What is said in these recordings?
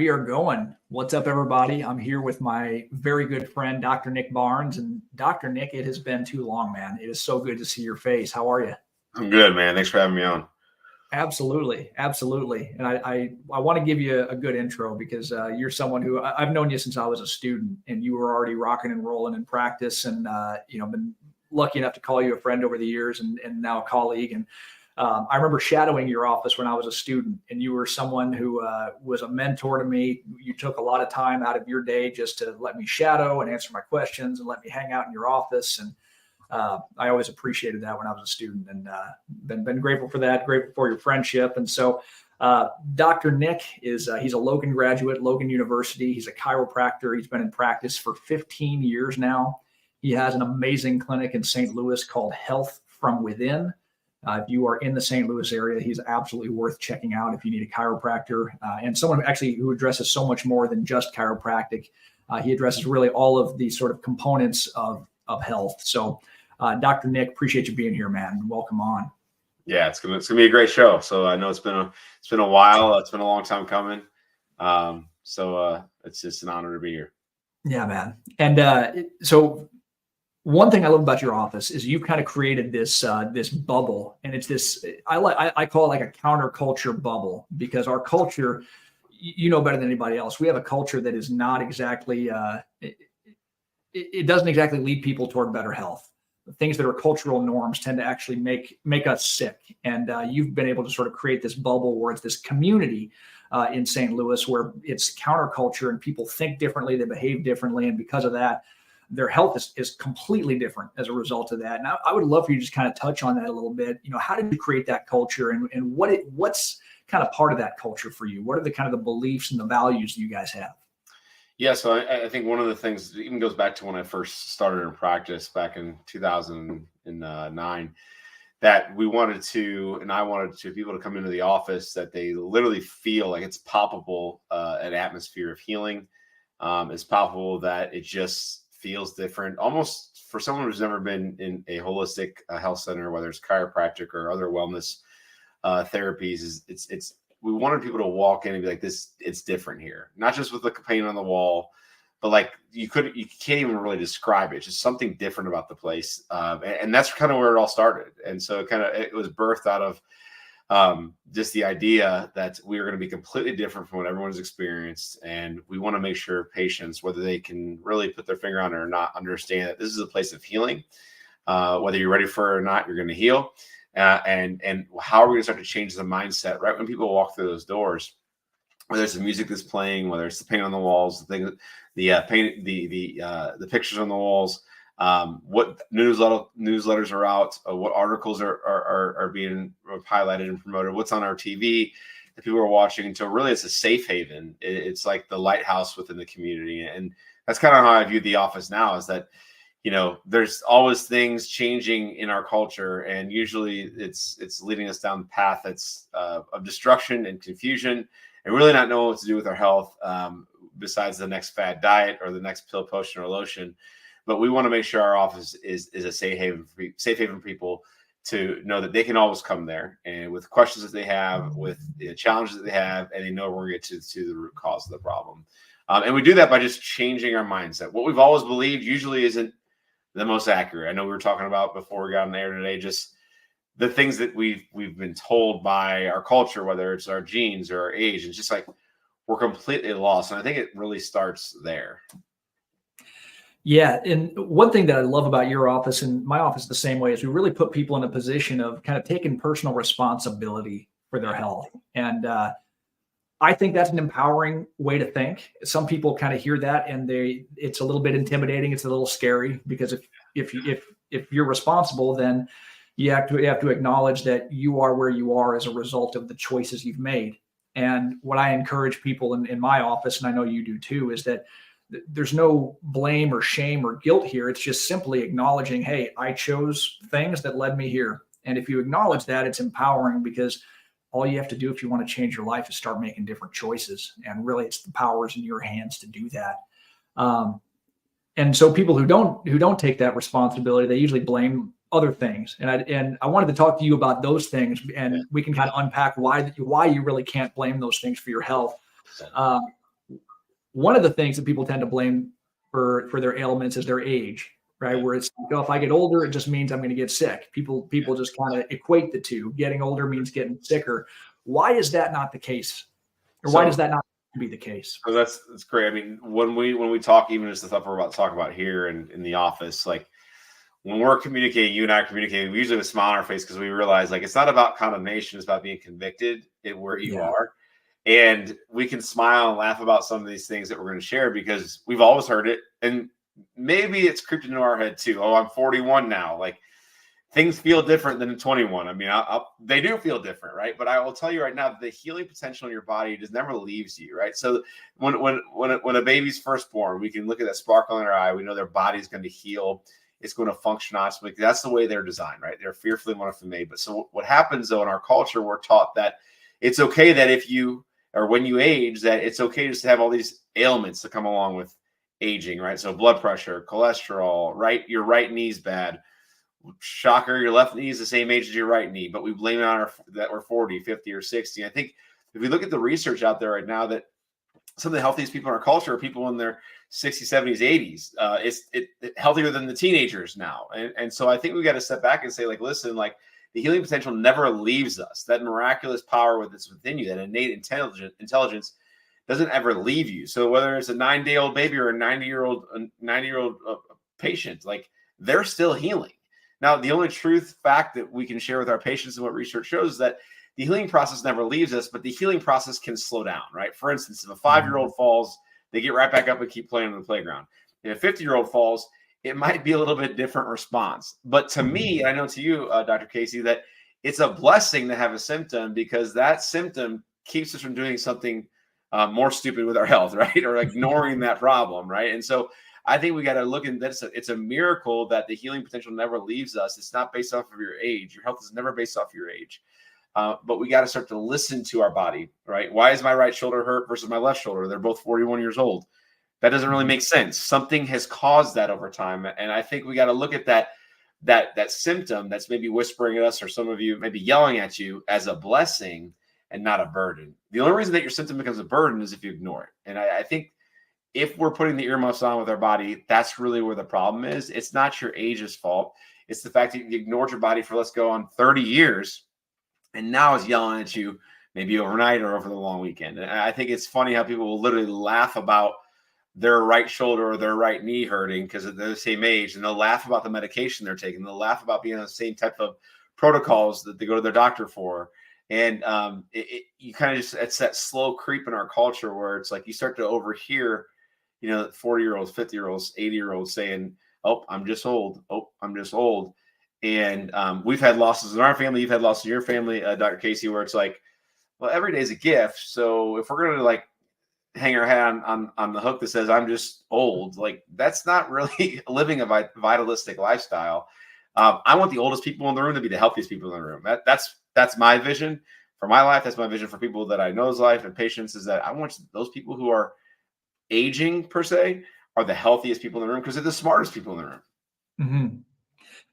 we are going. What's up, everybody? I'm here with my very good friend, Dr. Nick Barnes. And Dr. Nick, it has been too long, man. It is so good to see your face. How are you? I'm good, man. Thanks for having me on. Absolutely. Absolutely. And I want to give you a good intro because you're someone who I've known you since I was a student, and you were already rocking and rolling in practice, and, been lucky enough to call you a friend over the years and now a colleague. And I remember shadowing your office when I was a student, and you were someone who was a mentor to me. You took a lot of time out of your day just to let me shadow and answer my questions and let me hang out in your office. And I always appreciated that when I was a student, and been grateful for that, grateful for your friendship. And so Dr. Nick he's a Logan graduate, Logan University. He's a chiropractor. He's been in practice for 15 years now. He has an amazing clinic in St. Louis called Health from Within. If you are in the St. Louis area, he's absolutely worth checking out if you need a chiropractor, and someone actually who addresses so much more than just chiropractic. He addresses really all of the sort of components of health. So Dr. Nick, appreciate you being here, man. Welcome on. Yeah, it's gonna be a great show. So I know it's been a while. It's been a long time coming. So it's just an honor to be here. Yeah, man. And so one thing I love about your office is you've kind of created this bubble, and it's this I call it like a counterculture bubble, because our culture, you know better than anybody else, we have a culture that is not exactly it doesn't exactly lead people toward better health. Things that are cultural norms tend to actually make us sick, and you've been able to sort of create this bubble where it's this community in St. Louis where it's counterculture and people think differently, they behave differently, and because of that, their health is completely different as a result of that. And I would love for you to just kind of touch on that a little bit. You know, how did you create that culture, and what's kind of part of that culture for you? What are the kind of the beliefs and the values that you guys have? Yeah, so I think one of the things even goes back to when I first started in practice back in 2009, that I wanted people to come into the office that they literally feel like it's palpable, an atmosphere of healing. It's palpable that it just feels different, almost for someone who's never been in a holistic health center, whether it's chiropractic or other wellness therapies. We wanted people to walk in and be like, this, it's different here, not just with the paint on the wall, but like you can't even really describe it. It's just something different about the place. And that's kind of where it all started. And so it was birthed out of just the idea that we are going to be completely different from what everyone's experienced. And we want to make sure patients, whether they can really put their finger on it or not, understand that this is a place of healing. Whether you're ready for it or not, you're going to heal. And how are we going to start to change the mindset right when people walk through those doors? Whether it's the music that's playing, whether it's the paint on the walls, the pictures on the walls, what newsletters are out, what articles are being highlighted and promoted, what's on our TV that people are watching. Until really it's a safe haven. It's like the lighthouse within the community. And that's kind of how I view the office now, is that, you know, there's always things changing in our culture, and usually it's leading us down the path that's of destruction and confusion, and really not knowing what to do with our health, besides the next fad diet or the next pill, potion, or lotion. But we want to make sure our office is a safe haven for people to know that they can always come there, and with questions that they have, with the challenges that they have, and they know we're going to get to the root cause of the problem. And we do that by just changing our mindset. What we've always believed usually isn't the most accurate. I know we were talking about before we got on air today, just the things that we've been told by our culture, whether it's our genes or our age. It's just like we're completely lost. And I think it really starts there. Yeah. And one thing that I love about your office, and my office the same way, is we really put people in a position of kind of taking personal responsibility for their health. And I think that's an empowering way to think. Some people kind of hear that and it's a little bit intimidating. It's a little scary, because if you're responsible, then you have to acknowledge that you are where you are as a result of the choices you've made. And what I encourage people in my office, and I know you do too, is that there's no blame or shame or guilt here. It's just simply acknowledging, hey, I chose things that led me here. And if you acknowledge that, it's empowering, because all you have to do if you want to change your life is start making different choices. And really, it's the power's in your hands to do that. And so people who don't take that responsibility, they usually blame other things. And I wanted to talk to you about those things, and we can kind of unpack why you really can't blame those things for your health. one of the things that people tend to blame for their ailments is their age, right? Where it's like, oh, if I get older, it just means I'm going to get sick. People just kind of equate the two. Getting older means getting sicker. Why is that not the case? Or why does that not be the case? So that's great. I mean, when we talk, even just the stuff we're about to talk about here in the office, like when we're communicating, you and I are communicating, we usually have a smile on our face because we realize like it's not about condemnation, it's about being convicted in where you are. And we can smile and laugh about some of these things that we're going to share because we've always heard it. And maybe it's creeped into our head too. Oh, I'm 41 now. Like things feel different than 21. I mean, they do feel different, right? But I will tell you right now, the healing potential in your body just never leaves you, right? So when a baby's first born, we can look at that sparkle in their eye. We know their body's going to heal. It's going to function optimally. That's the way they're designed, right? They're fearfully and wonderfully made. But so what happens though in our culture, we're taught that it's okay that if you or when you age, that it's okay just to have all these ailments that come along with aging, right? So blood pressure, cholesterol, right? Your right knee's bad. Shocker, your left knee is the same age as your right knee, but we blame it on that we're 40, 50, or 60. I think if we look at the research out there right now, that some of the healthiest people in our culture are people in their 60s, 70s, 80s. It's healthier than the teenagers now. And so I think we got to step back and say, like, listen, like the healing potential never leaves us. That miraculous power that's within you, that innate intelligence doesn't ever leave you. So whether it's a 9-day-old baby or a 90-year-old patient, like they're still healing. Now, the only fact that we can share with our patients and what research shows is that the healing process never leaves us, but the healing process can slow down, right? For instance, if a 5-year-old falls, they get right back up and keep playing on the playground. If a 50-year-old falls, it might be a little bit different response. But to me, I know to you, Dr. Casey, that it's a blessing to have a symptom because that symptom keeps us from doing something more stupid with our health, right? Or ignoring that problem, right? And so I think we got to look at this. It's a miracle that the healing potential never leaves us. It's not based off of your age. Your health is never based off your age. But we got to start to listen to our body, right? Why is my right shoulder hurt versus my left shoulder? They're both 41 years old. That doesn't really make sense. Something has caused that over time. And I think we got to look at that symptom that's maybe whispering at us, or some of you maybe yelling at you, as a blessing and not a burden. The only reason that your symptom becomes a burden is if you ignore it. And I think if we're putting the earmuffs on with our body, that's really where the problem is. It's not your age's fault. It's the fact that you ignored your body for, let's go on 30 years. And now it's yelling at you maybe overnight or over the long weekend. And I think it's funny how people will literally laugh about their right shoulder or their right knee hurting because they're the same age. And they'll laugh about the medication they're taking. They'll laugh about being on the same type of protocols that they go to their doctor for. And you kind of just, it's that slow creep in our culture where it's like you start to overhear, 40-year-olds, 50-year-olds, 80-year-olds saying, oh, I'm just old. Oh, I'm just old. And we've had losses in our family. You've had losses in your family, Dr. Casey, where it's like, well, every day is a gift. So if we're going to like hang our hat on the hook that says I'm just old, like that's not really living a vitalistic lifestyle. I want the oldest people in the room to be the healthiest people in the room. That's my vision for my life. That's my vision for people that I know's life and patients, is that I want those people who are aging per se are the healthiest people in the room because they're the smartest people in the room. Mm-hmm.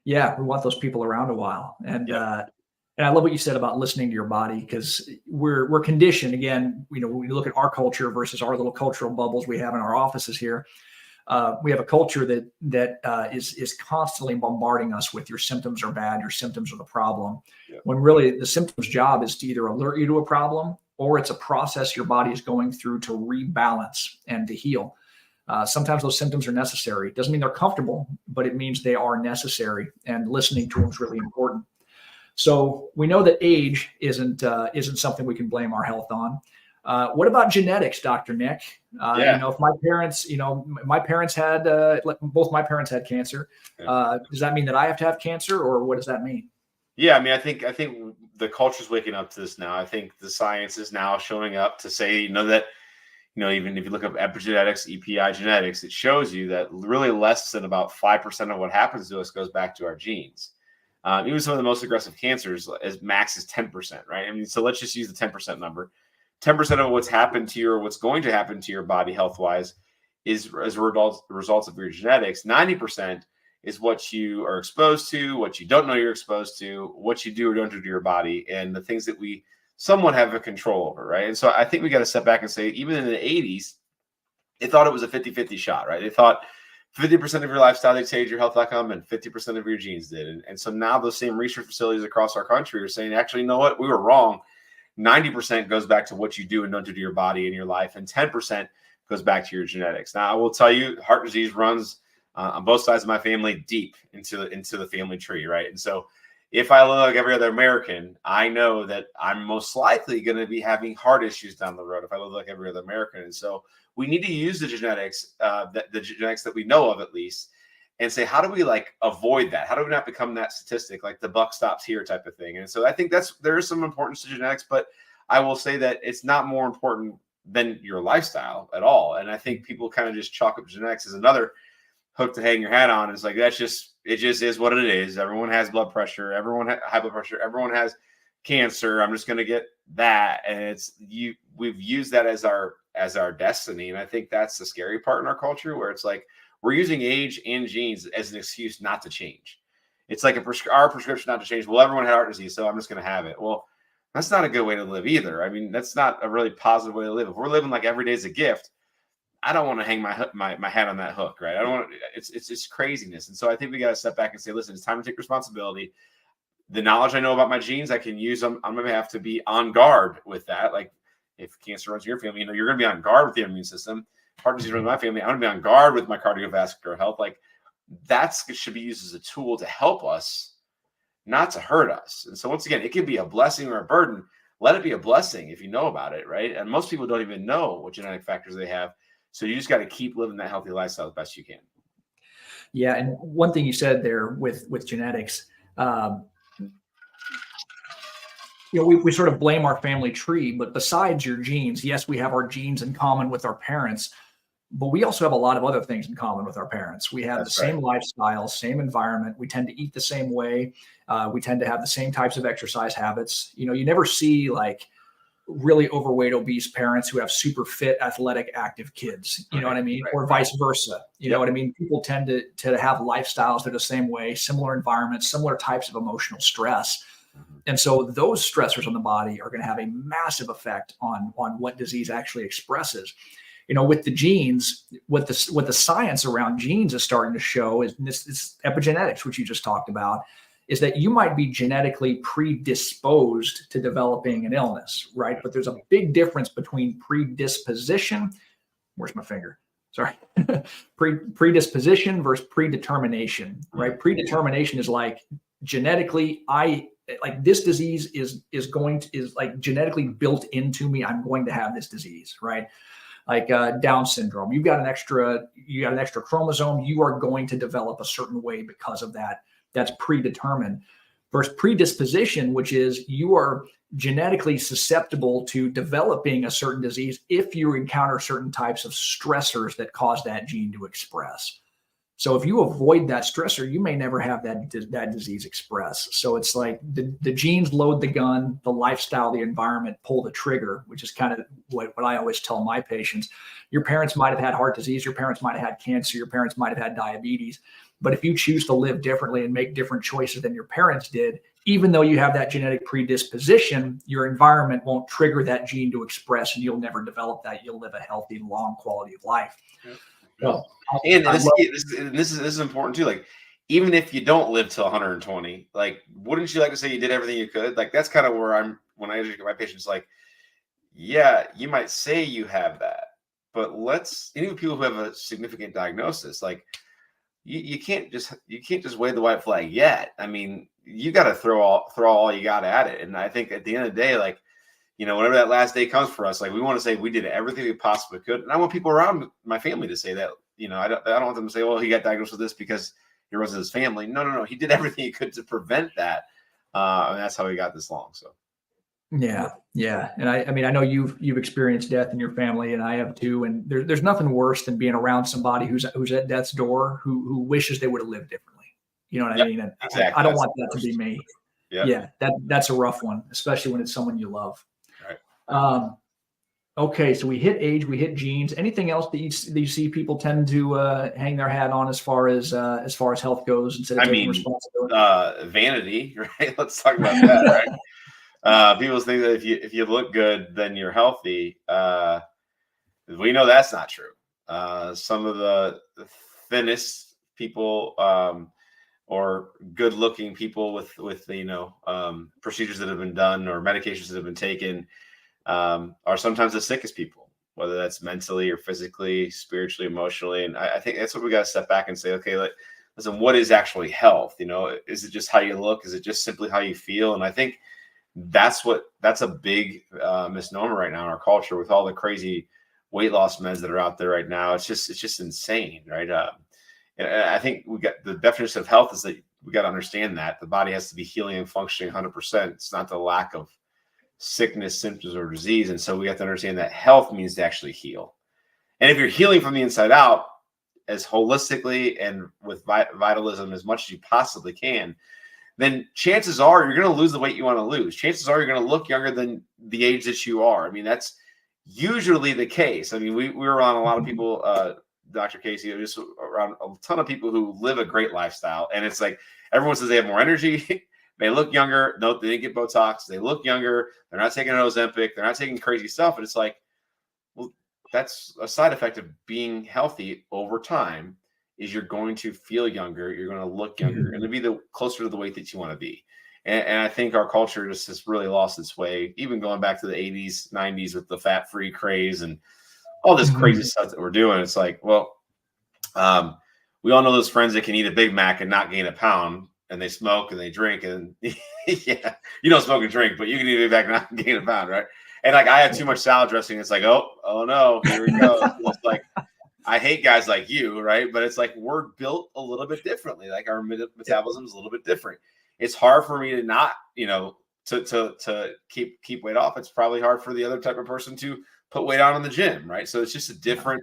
Yeah, we want those people around a while. And I love what you said about listening to your body, because we're conditioned. Again, when you look at our culture versus our little cultural bubbles we have in our offices here, we have a culture that is constantly bombarding us with your symptoms are bad, your symptoms are the problem. Yeah. When really the symptom's job is to either alert you to a problem, or it's a process your body is going through to rebalance and to heal. Sometimes those symptoms are necessary. It doesn't mean they're comfortable, but it means they are necessary, and listening to them is really important. So we know that age isn't something we can blame our health on. What about genetics, Dr. Nick? If my parents, both my parents had cancer. Does that mean that I have to have cancer, or what does that mean? Yeah, I mean, I think the culture's waking up to this now. I think the science is now showing up to say, that, even if you look up epigenetics, EPI genetics, it shows you that really less than about 5% of what happens to us goes back to our genes. Even some of the most aggressive cancers, as max is 10%, right? I mean, so let's just use the 10% number. 10% of what's happened to you, or what's going to happen to your body health-wise, is as a result of your genetics. 90% is what you are exposed to, what you don't know you're exposed to, what you do or don't do to your body, and the things that we somewhat have a control over, right? And so I think we got to step back and say, even in the 80s, they thought it was a 50-50 shot, right? They thought 50% of your lifestyle dictated your health outcome and 50% of your genes did. And so now those same research facilities across our country are saying, actually, you know what? We were wrong. 90% goes back to what you do and don't do to your body in your life, and 10% goes back to your genetics. Now, I will tell you, heart disease runs on both sides of my family deep into the family tree, right? And so if I look like every other American, I know that I'm most likely going to be having heart issues down the road if I look like every other American. And so we need to use the genetics, the genetics that we know of at least, and say, how do we like avoid that? How do we not become that statistic, like the buck stops here type of thing? And so I think there is some importance to genetics, but I will say that it's not more important than your lifestyle at all. And I think people kind of just chalk up genetics as another hook to hang your hat on. It's like, it just is what it is. Everyone has blood pressure. Everyone has high blood pressure. Everyone has cancer. I'm just going to get that. And we've used that as our destiny. And I think that's the scary part in our culture, where it's like, we're using age and genes as an excuse not to change. It's like our prescription not to change. Well, everyone had heart disease, so I'm just going to have it. Well, that's not a good way to live either. I mean, that's not a really positive way to live. If we're living like every day is a gift, I don't want to hang my hat on that hook, right? I don't want it's craziness. And so I think we got to step back and say, listen, it's time to take responsibility. The knowledge I know about my genes, I can use them. I'm going to have to be on guard with that. Like if cancer runs in your family, you're going to be on guard with the immune system. Heart disease runs in my family, I'm going to be on guard with my cardiovascular health. Like that should be used as a tool to help us, not to hurt us. And so once again, it can be a blessing or a burden. Let it be a blessing if you know about it, right? And most people don't even know what genetic factors they have. So you just got to keep living that healthy lifestyle as best you can. Yeah. And one thing you said there with genetics, we sort of blame our family tree, but besides your genes, yes, we have our genes in common with our parents, but we also have a lot of other things in common with our parents. We have the same lifestyle, same environment. We tend to eat the same way. We tend to have the same types of exercise habits. You never see like really overweight, obese parents who have super fit, athletic, active kids. You know what I mean? Or vice versa. You know what I mean? People tend to have lifestyles that are the same way, similar environments, similar types of emotional stress. And so those stressors on the body are going to have a massive effect on what disease actually expresses. With the genes, what the science around genes is starting to show is this epigenetics, which you just talked about, is that you might be genetically predisposed to developing an illness, right? But there's a big difference between predisposition. Where's my finger? Sorry. Predisposition versus predetermination, right? Predetermination is like genetically, this disease is like genetically built into me. I'm going to have this disease, right? Like Down syndrome. You got an extra chromosome. You are going to develop a certain way because of that. That's predetermined. Versus predisposition, which is you are genetically susceptible to developing a certain disease if you encounter certain types of stressors that cause that gene to express. So if you avoid that stressor, you may never have that disease express. So it's like the genes load the gun, the lifestyle, the environment pull the trigger, which is kind of what I always tell my patients. Your parents might have had heart disease. Your parents might have had cancer. Your parents might have had diabetes. But if you choose to live differently and make different choices than your parents did, even though you have that genetic predisposition, your environment won't trigger that gene to express, and you'll never develop that. You'll live a healthy, long quality of life. So, and this is important too. Like, even if you don't live till 120, like, wouldn't you like to say you did everything you could? Like, that's kind of where when I educate my patients, like, yeah, you might say you have that, but even people who have a significant diagnosis, like, you can't just wave the white flag yet. I mean, you got to throw all you got at it. And I think at the end of the day, like, whenever that last day comes for us, like, we want to say we did everything we possibly could. And I want people around my family to say that, I don't want them to say, well, he got diagnosed with this because he runs his family. No. He did everything he could to prevent that. And that's how he got this long. So. Yeah. And I mean, I know you've experienced death in your family, and I have too. And there's nothing worse than being around somebody who's at death's door, who wishes they would have lived differently. You know what I mean? And exactly. I don't want that to be me. Yep. Yeah. That's a rough one, especially when it's someone you love. Right. Okay. So we hit age, we hit genes. Anything else that you see people tend to hang their hat on as far as health goes instead of taking responsibility? Vanity, right? Let's talk about that, right? People think that if you look good, then you're healthy. We know that's not true. some of the thinnest people, or good looking people with procedures that have been done or medications that have been taken, are sometimes the sickest people, whether that's mentally or physically, spiritually, emotionally. And I think that's what we got to step back and say, okay, listen, what is actually health? Is it just how you look? Is it just simply how you feel? And I think that's a big misnomer right now in our culture, with all the crazy weight loss meds that are out there right now. It's just insane, right? And I think we got the definition of health is that we got to understand that the body has to be healing and functioning 100%. It's not the lack of sickness, symptoms, or disease. And so we have to understand that health means to actually heal. And if you're healing from the inside out, as holistically and with vitalism as much as you possibly can, then chances are you're going to lose the weight you want to lose. Chances are you're going to look younger than the age that you are. I mean, that's usually the case. I mean, we were around a lot of people, Dr. Casey, just around a ton of people who live a great lifestyle. And it's like, everyone says they have more energy. They look younger. No, they didn't get Botox. They look younger. They're not taking an Ozempic. They're not taking crazy stuff. And it's like, well, that's a side effect of being healthy over time, is you're going to feel younger. You're going to look younger. You're going to be closer to the weight that you want to be. And I think our culture just has really lost its way, even going back to the 80s, 90s with the fat-free craze and all this crazy stuff that we're doing. It's like, well, we all know those friends that can eat a Big Mac and not gain a pound, and they smoke and they drink, and yeah, you don't smoke and drink, but you can eat a Big Mac and not gain a pound, right? And like, I had too much salad dressing. It's like, oh no, here we go. It's like, I hate guys like you, right? But it's like, we're built a little bit differently. Like, our metabolism is a little bit different. It's hard for me to not, to keep weight off. It's probably hard for the other type of person to put weight on in the gym, right? So it's just a different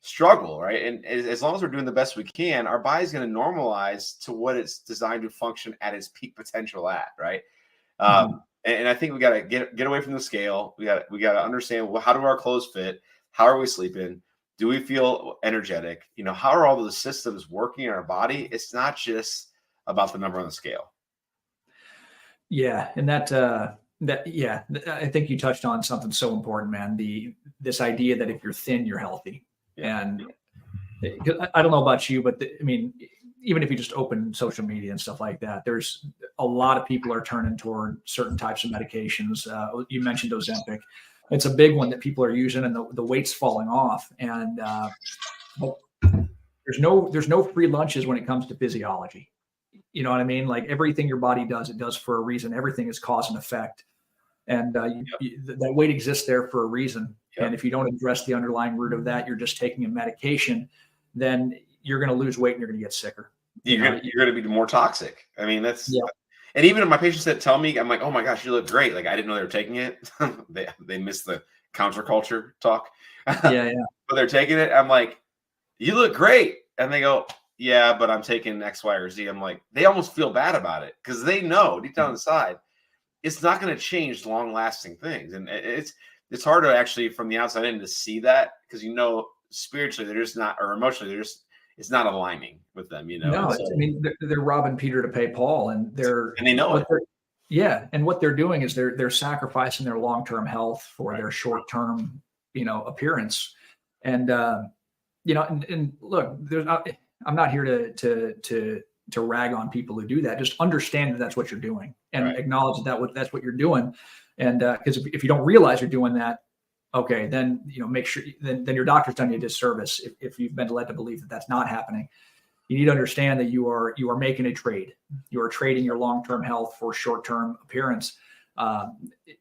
struggle, right? And as long as we're doing the best we can, our body's going to normalize to what it's designed to function at its peak potential at, right? And I think we got to get away from the scale. We got to understand, well, how do our clothes fit? How are we sleeping? Do we feel energetic? How are all those systems working in our body? It's not just about the number on the scale. Yeah. And I think you touched on something so important, man. This idea that if you're thin, you're healthy. Yeah. And I don't know about you, but I mean, even if you just open social media and stuff like that, there's a lot of people are turning toward certain types of medications. You mentioned Ozempic. It's a big one that people are using, and the weight's falling off. And but there's no free lunches when it comes to physiology. You know what I mean? Like, everything your body does, it does for a reason. Everything is cause and effect. And that weight exists there for a reason. Yep. And if you don't address the underlying root of that, you're just taking a medication, then you're going to lose weight and you're going to get sicker. You're going to be more toxic. I mean, and even if my patients that tell me, I'm like, oh my gosh, you look great. Like, I didn't know they were taking it. they missed the counterculture talk. Yeah. But they're taking it. I'm like, you look great. And they go, yeah, but I'm taking X, Y, or Z. I'm like, they almost feel bad about it, because they know deep down inside, it's not going to change long-lasting things. And it's hard to actually, from the outside in, to see that, because spiritually they're just not, or emotionally it's not aligning with them. No, so, I mean, they're robbing Peter to pay Paul, and they know it. Yeah, and what they're doing is they're sacrificing their long-term health for their short-term, appearance. And and look, I'm not here to rag on people who do that. Just understand that that's what you're doing, and acknowledge that's what you're doing. And because if you don't realize you're doing that, okay, then make sure then your doctor's done you a disservice if you've been led to believe that that's not happening. You need to understand that you are making a trade. You are trading your long-term health for short-term appearance.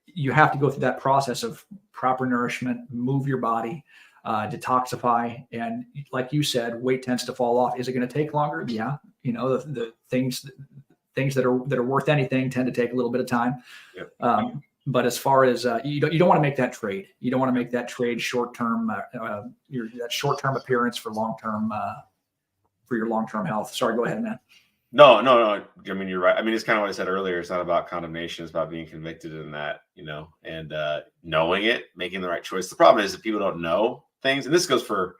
You have to go through that process of proper nourishment, move your body, detoxify, and like you said, weight tends to fall off. Is it going to take longer? Yeah, the things that are worth anything tend to take a little bit of time. Yep. But as far as you don't want to make that trade. You don't want to make that trade short-term. That short-term appearance for long-term for your long-term health. Sorry, go ahead, man. No. I mean, you're right. I mean, it's kind of what I said earlier. It's not about condemnation. It's about being convicted in that, and knowing it, making the right choice. The problem is that people don't know things, and this goes for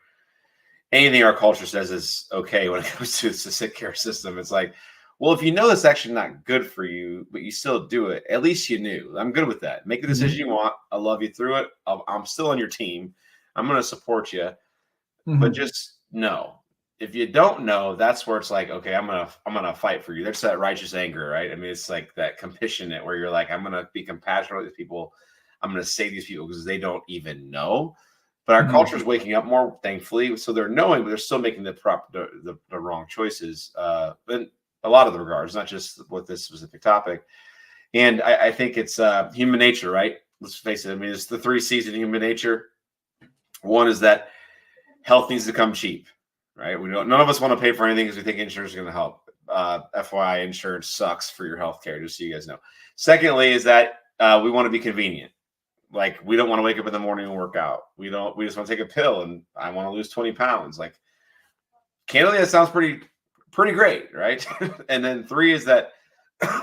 anything our culture says is okay when it comes to the sick care system. It's like, well, if you know that's actually not good for you, but you still do it, at least you knew. I'm good with that. Make the decision you want. I love you through it. I'm still on your team. I'm going to support you. but just know. If you don't know, that's where it's like, okay, I'm gonna fight for you. There's that righteous anger, right? I mean, it's like that compassionate where you're like, I'm gonna be compassionate with these people. I'm gonna save these people because they don't even know. But our culture is waking up more, thankfully, so they're knowing, but they're still making the wrong choices. In a lot of the regards, not just with this specific topic. And I think it's human nature, right? Let's face it. I mean, it's the 3 C's in human nature. One is that health needs to come cheap, right? None of us want to pay for anything because we think insurance is going to help. FYI, insurance sucks for your health care, just so you guys know. Secondly, is that we want to be convenient. Like, we don't want to wake up in the morning and work out. We just want to take a pill and I want to lose 20 pounds. Like, candidly, that sounds pretty great, right? And then 3 is that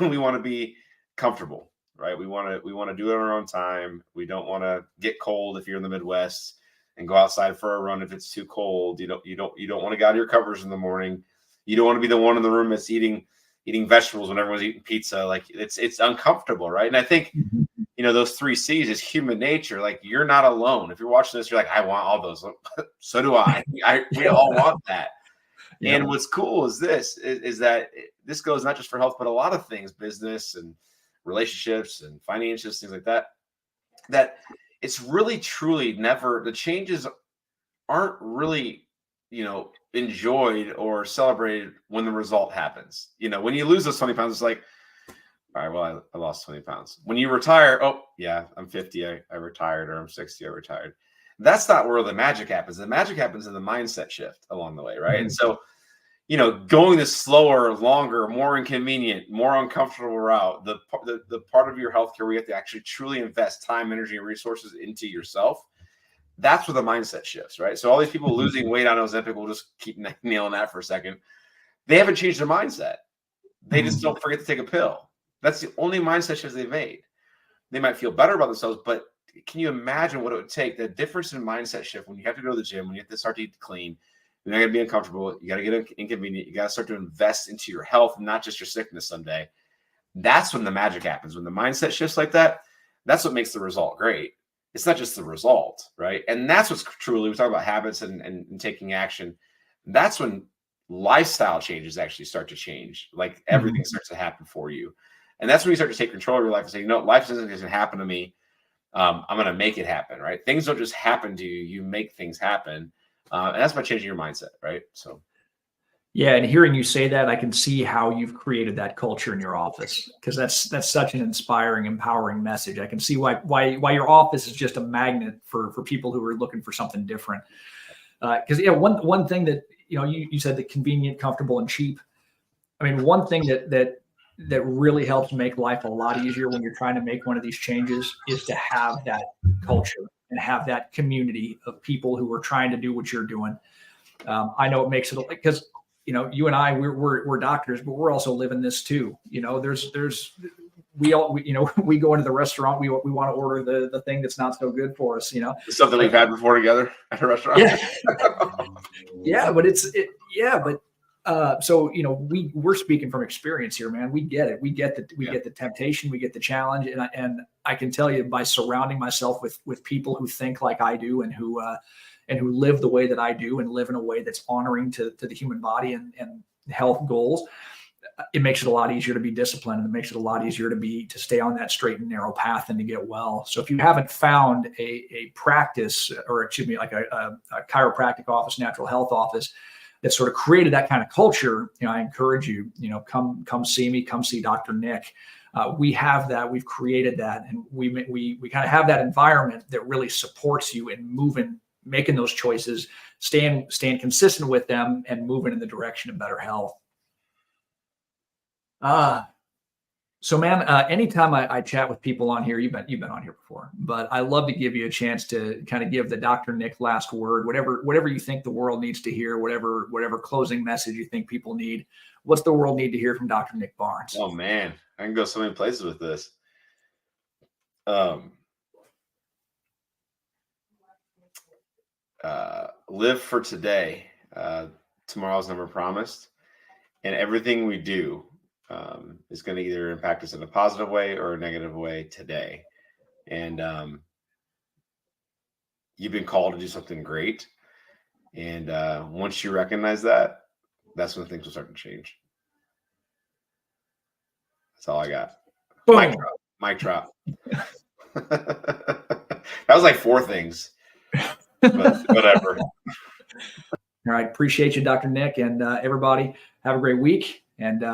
we want to be comfortable, right? We want to do it on our own time. We don't want to get cold if you're in the Midwest and go outside for a run if it's too cold. You don't want to get out of your covers in the morning. You don't want to be the one in the room that's eating vegetables when everyone's eating pizza. Like, it's uncomfortable, right? And I think those 3 C's is human nature. Like, you're not alone. If you're watching this, you're like, I want all those. So do I. We all want that. Yeah. And what's cool is that this goes not just for health, but a lot of things, business and relationships and finances, things like that, that it's really, truly never, the changes aren't really, enjoyed or celebrated when the result happens. When you lose those 20 pounds, it's like, all right, well, I lost 20 pounds. When you retire, oh yeah, I'm 50, I retired, or I'm 60, I retired. That's not where the magic happens. The magic happens in the mindset shift along the way, right? And so, going this slower, longer, more inconvenient, more uncomfortable route, the part of your healthcare where you have to actually truly invest time, energy, and resources into yourself, that's where the mindset shifts, right? So all these people losing weight on Ozempic, we'll just keep nailing that for a second. They haven't changed their mindset. They just don't forget to take a pill. That's the only mindset shift they've made. They might feel better about themselves, but can you imagine what it would take? The difference in mindset shift when you have to go to the gym, when you have to start to eat clean, you're not going to be uncomfortable. You got to get inconvenient. You got to start to invest into your health, not just your sickness someday. That's when the magic happens. When the mindset shifts like that, that's what makes the result great. It's not just the result, right? And that's what's truly, we talk about habits and taking action. That's when lifestyle changes actually start to change. Like, everything starts to happen for you. And that's when you start to take control of your life and say, life isn't going to happen to me. I'm going to make it happen, right? Things don't just happen to you. You make things happen. And that's by changing your mindset, right? So, yeah, and hearing you say that, I can see how you've created that culture in your office, because that's such an inspiring, empowering message. I can see why your office is just a magnet for people who are looking for something different. Because one thing that you said, that convenient, comfortable, and cheap. I mean, one thing that really helps make life a lot easier when you're trying to make one of these changes is to have that culture and have that community of people who are trying to do what you're doing. I know it makes it, because you and I, we're doctors, but we're also living this too. We go into the restaurant, we want to order the thing that's not so good for us. It's something we've had before together at a restaurant. Yeah, so we're speaking from experience here, man. We get it. We get the temptation, we get the challenge, and I can tell you, by surrounding myself with people who think like I do, and who live the way that I do, and live in a way that's honoring to the human body and health goals, it makes it a lot easier to be disciplined, and it makes it a lot easier to stay on that straight and narrow path and to get well. So if you haven't found a practice, or excuse me, like a chiropractic office, natural health office that sort of created that kind of culture, I encourage you, come see me, come see Dr. Nick. We have that, we've created that, and we kind of have that environment that really supports you in making those choices, staying consistent with them, and moving in the direction of better health. So man, anytime I chat with people on here, you've been on here before, but I love to give you a chance to kind of give the Dr. Nick last word, whatever you think the world needs to hear, whatever closing message you think people need. What's the world need to hear from Dr. Nick Barnes? Oh man, I can go so many places with this. Live for today. Tomorrow's never promised, and everything we do is going to either impact us in a positive way or a negative way today. And you've been called to do something great. And once you recognize that, that's when things will start to change. That's all I got. Boom. Mic drop. That was like 4 things, but whatever. All right. Appreciate you, Dr. Nick, and everybody have a great week. And